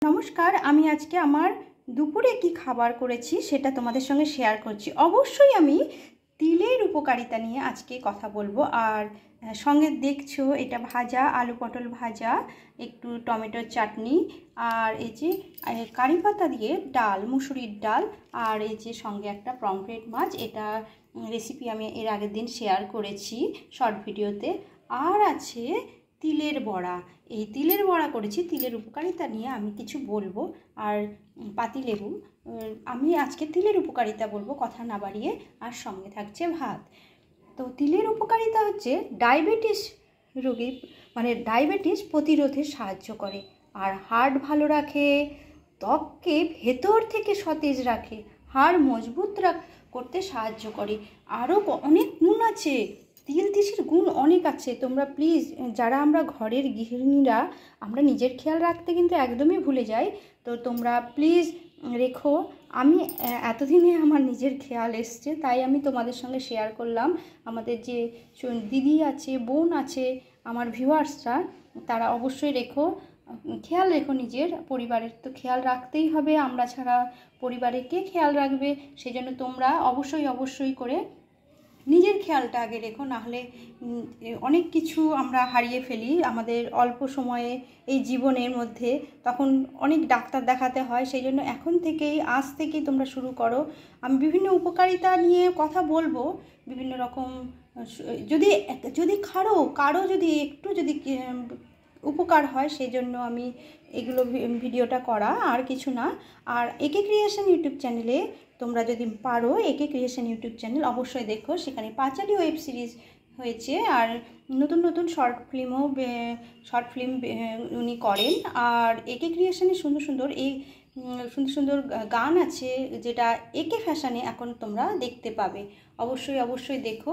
নমস্কার, আমি আজকে আমার দুপুরে কি খাবার করেছি সেটা তোমাদের সঙ্গে শেয়ার করছি। অবশ্যই আমি তিলের উপকারিতা নিয়ে আজকে কথা বলবো। আর সঙ্গে দেখছো এটা ভাজা, আলু পটল ভাজা, একটু টমেটোর চাটনি, আর এই যে কারি পাতা দিয়ে ডাল, মুসুরির ডাল, আর এই যে সঙ্গে একটা পমফ্রেট মাছ। এটা রেসিপি আমি এর আগের দিন শেয়ার করেছি শর্ট ভিডিওতে। আর আছে তিলের বড়া। এই তিলের বড়া করেছি, তিলের উপকারিতা নিয়ে আমি কিছু বলবো। আর পাতিলেবু। আমি আজকে তিলের উপকারিতা বলবো, কথা না বাড়িয়ে। আর সঙ্গে থাকছে ভাত। তো তিলের উপকারিতা হচ্ছে ডায়াবেটিস রোগী, মানে ডায়াবেটিস প্রতিরোধে সাহায্য করে, আর হার্ট ভালো রাখে, ত্বককে ভেতর থেকে সতেজ রাখে, হাড় মজবুত করতে সাহায্য করে। আরও অনেক গুণ আছে, তিল তিসির গুণ অনেক আছে। তোমরা প্লিজ, যারা আমরা ঘরের গৃহিণীরা, আমরা নিজের খেয়াল রাখতে কিন্তু একদমই ভুলে যাই। তো তোমরা প্লিজ রেখো। আমি এতদিনে আমার নিজের খেয়াল এসছে, তাই আমি তোমাদের সঙ্গে শেয়ার করলাম। আমাদের যে দিদি আছে, বোন আছে, আমার ভিউয়ার্সরা, তারা অবশ্যই রেখো, খেয়াল রেখো। নিজের পরিবারের তো খেয়াল রাখতেই হবে, আমরা ছাড়া পরিবারে কে খেয়াল রাখবে? সেই জন্য তোমরা অবশ্যই করে নিজের খেয়ালটা আগে রেখো, নাহলে অনেক কিছু আমরা হারিয়ে ফেলি আমাদের অল্প সময়ে এই জীবনের মধ্যে। তখন অনেক ডাক্তার দেখাতে হয়। সেই জন্য এখন থেকেই, আজ থেকেই তোমরা শুরু করো। আমি বিভিন্ন উপকারিতা নিয়ে কথা বলবো, বিভিন্ন রকম। যদি কারো যদি একটু যদি উপকার হয়, সেই জন্য আমি এগুলো ভিডিওটা করা, আর কিছু না। আর একে ক্রিয়েশন ইউটিউব চ্যানেলে তোমরা যদি পারো, একে ক্রিয়েশন ইউটিউব চ্যানেল অবশ্যই দেখো। সেখানে পাঁচালী ওয়েব সিরিজ হয়েছে, আর নতুন শর্ট ফিল্ম উনি করেন। আর একে ক্রিয়েশনে সুন্দর গান আছে, যেটা একে ফ্যাশনে এখন তোমরা দেখতে পাবে। অবশ্যই দেখো।